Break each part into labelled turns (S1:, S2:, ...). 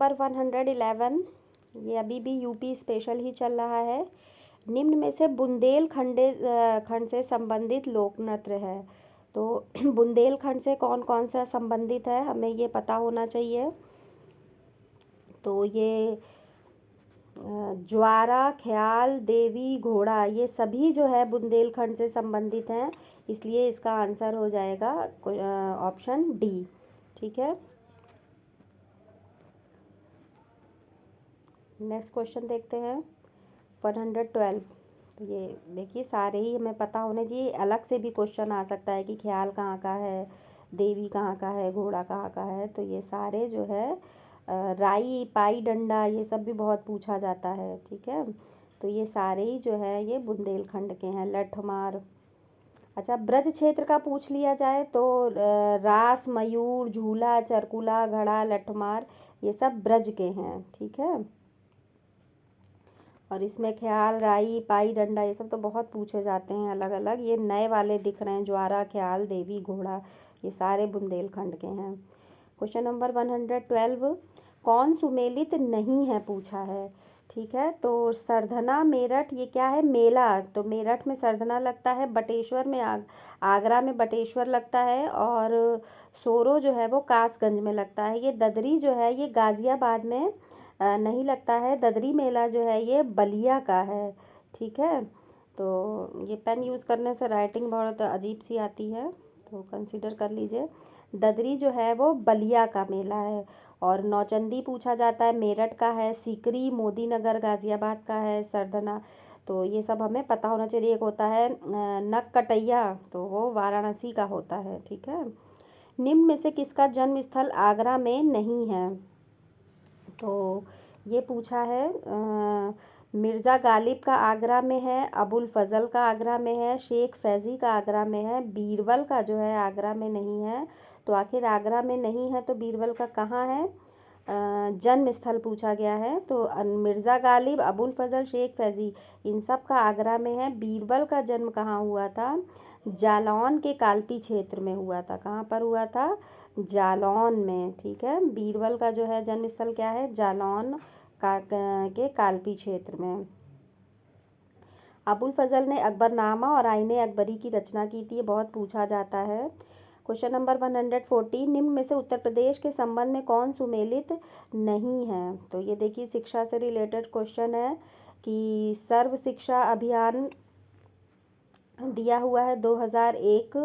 S1: Number 111, ये अभी भी यूपी स्पेशल ही चल रहा है। निम्न में से खंड से संबंधित लोक नृत्य है। तो बुंदेलखंड से कौन कौन सा संबंधित है हमें ये पता होना चाहिए। तो ये ज्वारा, ख्याल, देवी, घोड़ा, ये सभी जो है बुंदेलखंड से संबंधित हैं, इसलिए इसका आंसर हो जाएगा ऑप्शन डी। ठीक है, नेक्स्ट क्वेश्चन देखते हैं 112। तो ये देखिए सारे ही हमें पता होने चाहिए। अलग से भी क्वेश्चन आ सकता है कि ख्याल कहाँ का है, देवी कहाँ का है, घोड़ा कहाँ का है। तो ये सारे जो है राई, पाई, डंडा, ये सब भी बहुत पूछा जाता है। ठीक है, तो ये सारे ही जो है ये बुंदेलखंड के हैं। लठमार। अच्छा, ब्रज क्षेत्र का पूछ लिया जाए तो रास, मयूर, झूला, चरकुला, घड़ा, लठमार, ये सब ब्रज के हैं। ठीक है, और इसमें ख्याल, राई, पाई, डंडा, ये सब तो बहुत पूछे जाते हैं अलग अलग। ये नए वाले दिख रहे हैं, ज्वारा, ख्याल, देवी, घोड़ा, ये सारे बुंदेलखंड के हैं। क्वेश्चन नंबर 112, कौन सुमेलित नहीं है पूछा है। ठीक है, तो सरधना मेरठ, ये क्या है, मेला। तो मेरठ में सरधना लगता है, बटेश्वर में आगरा में बटेश्वर लगता है, और सोरो जो है वो कासगंज में लगता है। ये ददरी जो है ये गाज़ियाबाद में नहीं लगता है। ददरी मेला जो है ये बलिया का है। ठीक है, तो ये पेन यूज़ करने से राइटिंग बहुत अजीब सी आती है, तो कंसीडर कर लीजिए। ददरी जो है वो बलिया का मेला है। और नौचंदी पूछा जाता है, मेरठ का है। सीकरी मोदी नगर गाज़ियाबाद का है। सरधना, तो ये सब हमें पता होना चाहिए। एक होता है नक कटैया, तो वो वाराणसी का होता है। ठीक है, निम्न में से किसका जन्म स्थल आगरा में नहीं है। तो ये पूछा है मिर्ज़ा गालिब का आगरा में है, अबुल फज़ल का आगरा में है, शेख फैज़ी का आगरा में है, बीरबल का जो है आगरा में नहीं है। तो आखिर आगरा में नहीं है तो बीरबल का कहाँ है जन्म स्थल पूछा गया है। तो मिर्ज़ा गालिब, अबुल फज़ल, शेख फैज़ी, इन सब का आगरा में है। बीरबल का जन्म कहाँ हुआ था, जालौन के कालपी क्षेत्र में हुआ था। कहाँ पर हुआ था, जालौन में। ठीक है, बीरबल का जो है जन्म स्थल क्या है, जालौन के कालपी क्षेत्र में। अबुल फजल ने अकबरनामा और आईने अकबरी की रचना की थी, ये बहुत पूछा जाता है। क्वेश्चन नंबर 114, निम्न में से उत्तर प्रदेश के संबंध में कौन सुमेलित नहीं है। तो ये देखिए शिक्षा से रिलेटेड क्वेश्चन है कि सर्व शिक्षा अभियान दिया हुआ है 2001,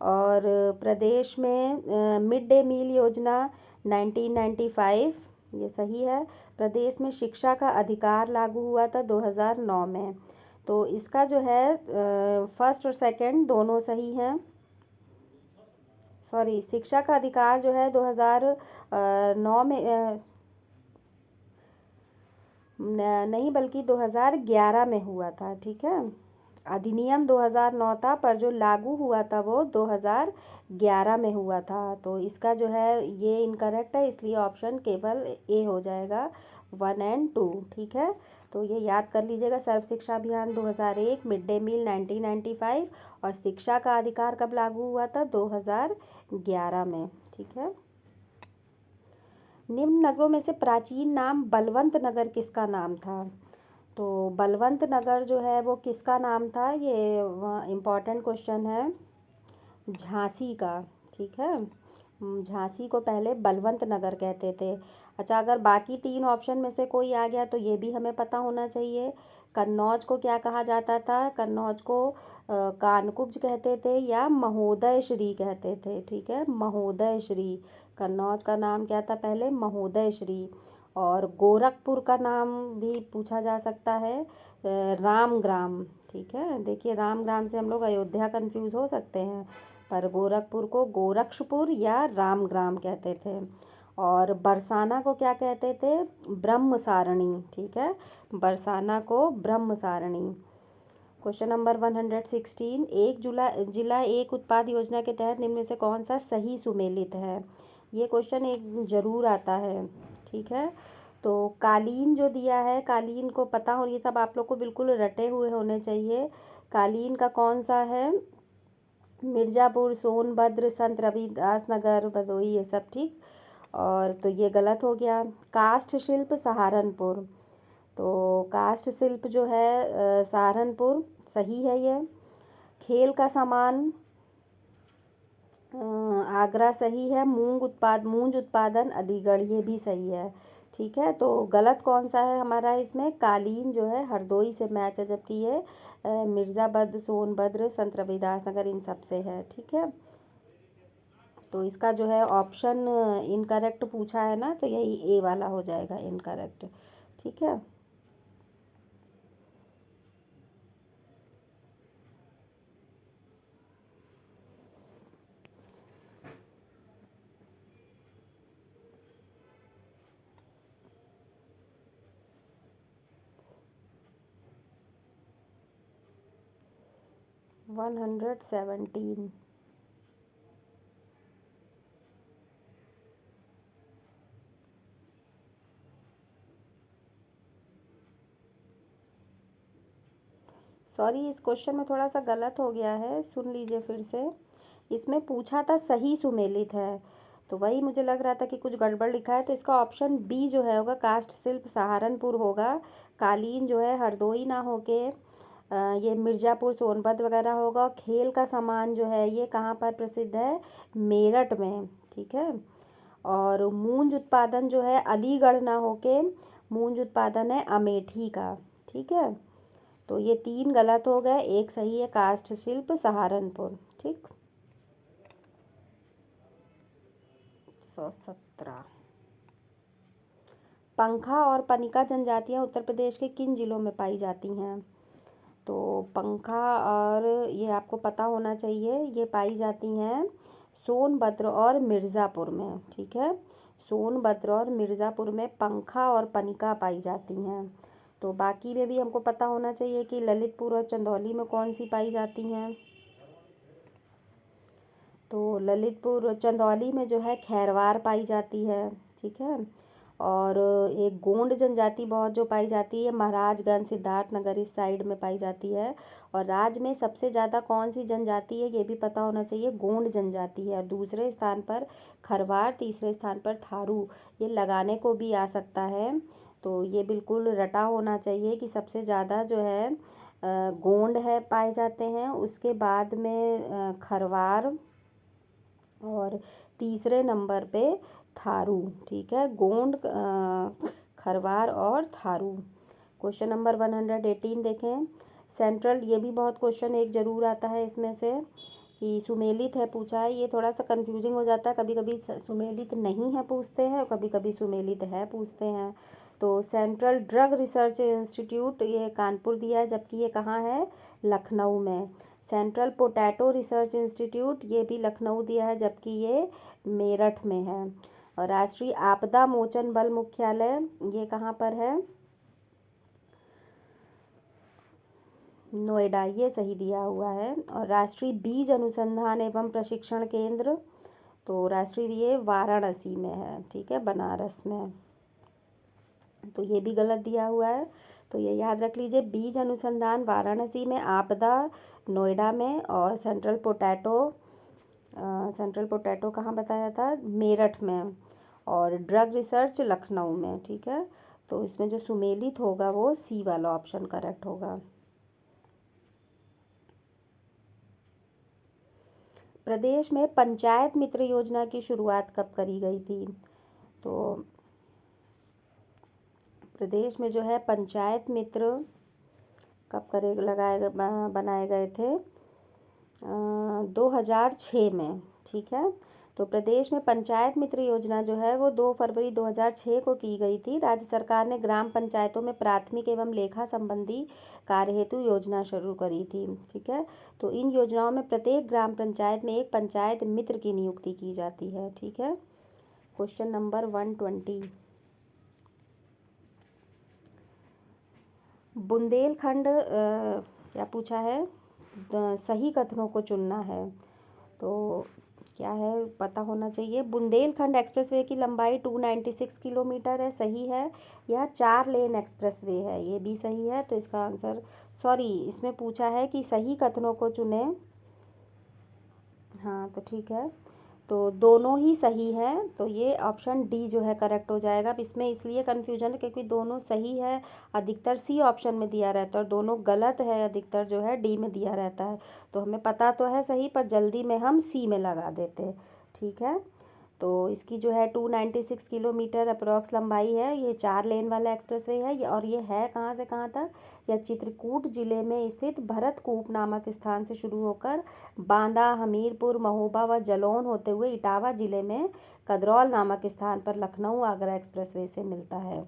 S1: और प्रदेश में मिड डे मील योजना 1995, ये सही है। प्रदेश में शिक्षा का अधिकार लागू हुआ था 2009 में। तो इसका जो है फर्स्ट और सेकंड दोनों सही हैं। सॉरी, शिक्षा का अधिकार जो है 2009 में नहीं बल्कि 2011 में हुआ था। ठीक है, अधिनियम 2009 था, पर जो लागू हुआ था वो 2011 में हुआ था। तो इसका जो है ये इनकरेक्ट है, इसलिए ऑप्शन केवल ए हो जाएगा 1 और 2। ठीक है, तो ये याद कर लीजिएगा, सर्व शिक्षा अभियान 2001, मिड डे मील 1995, और शिक्षा का अधिकार कब लागू हुआ था, 2011 में। ठीक है, निम्न नगरों में से प्राचीन नाम बलवंत नगर किसका नाम था। तो बलवंत नगर जो है वो किसका नाम था, ये इम्पॉर्टेंट क्वेश्चन है, झांसी का। ठीक है, झांसी को पहले बलवंत नगर कहते थे। अच्छा, अगर बाकी तीन ऑप्शन में से कोई आ गया तो ये भी हमें पता होना चाहिए। कन्नौज को क्या कहा जाता था, कन्नौज को कानकुब्ज कहते थे या महोदय श्री कहते थे। ठीक है, महोदय श्री, कन्नौज का नाम क्या था पहले, महोदय श्री। और गोरखपुर का नाम भी पूछा जा सकता है रामग्राम। ठीक है, देखिए रामग्राम से हम लोग अयोध्या कंफ्यूज हो सकते हैं, पर गोरखपुर को गोरक्षपुर या रामग्राम कहते थे। और बरसाना को क्या कहते थे, ब्रह्म सारणी। ठीक है, बरसाना को ब्रह्म सारणी। क्वेश्चन नंबर 116, एक जिला एक उत्पाद योजना के तहत निम्न में से कौन सा सही सुमेलित है। ये क्वेश्चन एक जरूर आता है। ठीक है, तो कालीन जो दिया है, कालीन को पता हो, ये सब आप लोग को बिल्कुल रटे हुए होने चाहिए। कालीन का कौन सा है, मिर्ज़ापुर, सोनभद्र, संत रविदास नगर, भदोही, ये सब। ठीक, और तो ये गलत हो गया। काष्ठ शिल्प सहारनपुर, तो काष्ठ शिल्प जो है सहारनपुर सही है ये। खेल का सामान आगरा सही है। मूंज उत्पादन अलीगढ़, ये भी सही है। ठीक है, तो गलत कौन सा है हमारा इसमें? कालीन जो है हरदोई से मैच है, जबकि ये मिर्ज़ाबद, सोनभद्र, संत रविदास नगर इन सब से है। ठीक है, तो इसका जो है ऑप्शन इनकरेक्ट पूछा है ना, तो यही ए वाला हो जाएगा इनकरेक्ट। ठीक है, 117। सॉरी, इस क्वेश्चन में थोड़ा सा गलत हो गया है, सुन लीजिए फिर से। इसमें पूछा था सही सुमेलित है, तो वही मुझे लग रहा था कि कुछ गड़बड़ लिखा है, तो इसका ऑप्शन बी जो है होगा, काष्ठ शिल्प सहारनपुर होगा। कालीन जो है हरदोई ना होके ये मिर्ज़ापुर, सोनभद्र वगैरह होगा। खेल का सामान जो है ये कहाँ पर प्रसिद्ध है? मेरठ में। ठीक है, और मूंज उत्पादन जो है अलीगढ़ ना होके मूंज उत्पादन है अमेठी का। ठीक है, तो ये 3 गलत हो गए, एक सही है, काष्ठ शिल्प सहारनपुर। ठीक, 117। पंखा और पनिका जनजातियां उत्तर प्रदेश के किन जिलों में पाई जाती हैं? तो पंखा और ये आपको पता होना चाहिए, ये पाई जाती हैं सोनभद्र और मिर्ज़ापुर में। ठीक है, सोनभद्र और मिर्ज़ापुर में पंखा और पनिका पाई जाती हैं। तो बाकी में भी हमको पता होना चाहिए कि ललितपुर और चंदौली में कौन सी पाई जाती हैं। तो ललितपुर चंदौली में जो है खैरवार पाई जाती है। ठीक है, और एक गोंड जनजाति बहुत जो पाई जाती है महाराजगंज, सिद्धार्थनगर इस साइड में पाई जाती है। और राज्य में सबसे ज़्यादा कौन सी जनजाति है ये भी पता होना चाहिए, गोंड जनजाति है। दूसरे स्थान पर खरवार, तीसरे स्थान पर थारू। ये लगाने को भी आ सकता है, तो ये बिल्कुल रटा होना चाहिए कि सबसे ज़्यादा जो है गोंड है पाए जाते हैं, उसके बाद में खरवार, और तीसरे नंबर पे थारू। ठीक है, गोंड, खरवार और थारू। क्वेश्चन नंबर 118 देखें। सेंट्रल, ये भी बहुत क्वेश्चन एक ज़रूर आता है इसमें से कि सुमेलित है पूछा है। ये थोड़ा सा कंफ्यूजिंग हो जाता है, कभी कभी सुमेलित नहीं है पूछते हैं और कभी कभी सुमेलित है पूछते हैं। तो सेंट्रल ड्रग रिसर्च इंस्टीट्यूट ये कानपुर दिया है, जबकि ये कहाँ है? लखनऊ में। सेंट्रल पोटैटो रिसर्च इंस्टीट्यूट ये भी लखनऊ दिया है, जबकि ये मेरठ में है। और राष्ट्रीय आपदा मोचन बल मुख्यालय ये कहाँ पर है? नोएडा, ये सही दिया हुआ है। और राष्ट्रीय बीज अनुसंधान एवं प्रशिक्षण केंद्र, तो राष्ट्रीय ये वाराणसी में है। ठीक है, बनारस में। तो ये भी गलत दिया हुआ है, तो ये याद रख लीजिए, बीज अनुसंधान वाराणसी में, आपदा नोएडा में, और सेंट्रल पोटैटो कहाँ बताया था? मेरठ में, और ड्रग रिसर्च लखनऊ में। ठीक है, तो इसमें जो सुमेलित होगा वो सी वाला ऑप्शन करेक्ट होगा। प्रदेश में पंचायत मित्र योजना की शुरुआत कब करी गई थी? तो प्रदेश में जो है पंचायत मित्र कब बनाए गए थे? 2006 में। ठीक है, तो प्रदेश में पंचायत मित्र योजना जो है वो 2 फरवरी 2006 को की गई थी। राज्य सरकार ने ग्राम पंचायतों में प्राथमिक एवं लेखा संबंधी कार्य हेतु योजना शुरू करी थी। ठीक है, तो इन योजनाओं में प्रत्येक ग्राम पंचायत में एक पंचायत मित्र की नियुक्ति की जाती है। ठीक है, क्वेश्चन नंबर 120। बुंदेलखंड क्या पूछा है? सही कथनों को चुनना है, तो क्या है पता होना चाहिए। बुंदेलखंड एक्सप्रेसवे की लंबाई 296 किलोमीटर है, सही है। यह 4 लेन एक्सप्रेसवे है, ये भी सही है। तो इसका आंसर, सॉरी, इसमें पूछा है कि सही कथनों को चुने। हाँ, तो ठीक है, तो दोनों ही सही हैं, तो ये ऑप्शन डी जो है करेक्ट हो जाएगा। अब इसमें इसलिए कन्फ्यूजन है क्योंकि दोनों सही है अधिकतर सी ऑप्शन में दिया रहता है, और दोनों गलत है अधिकतर जो है डी में दिया रहता है। तो हमें पता तो है सही, पर जल्दी में हम सी में लगा देते हैं। ठीक है, तो इसकी जो है 296 किलोमीटर अप्रॉक्स लंबाई है। ये 4 लेन वाला एक्सप्रेसवे है और ये है कहाँ से कहाँ तक? यह चित्रकूट जिले में स्थित भरतकूप नामक स्थान से शुरू होकर बांदा, हमीरपुर, महोबा व जलौन होते हुए इटावा जिले में कदरौल नामक स्थान पर लखनऊ आगरा एक्सप्रेसवे से मिलता है।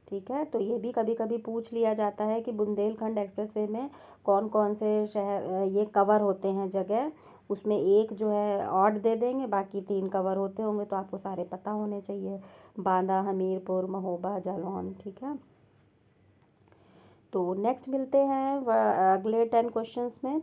S1: ठीक है, तो ये भी कभी कभी पूछ लिया जाता है कि बुंदेलखंड एक्सप्रेसवे में कौन कौन से शहर ये कवर होते हैं जगह, उसमें एक जो है ऑड दे देंगे, बाकी 3 कवर होते होंगे, तो आपको सारे पता होने चाहिए, बांदा, हमीरपुर, महोबा, जालौन। ठीक है, तो नेक्स्ट मिलते हैं अगले 10 क्वेश्चंस में।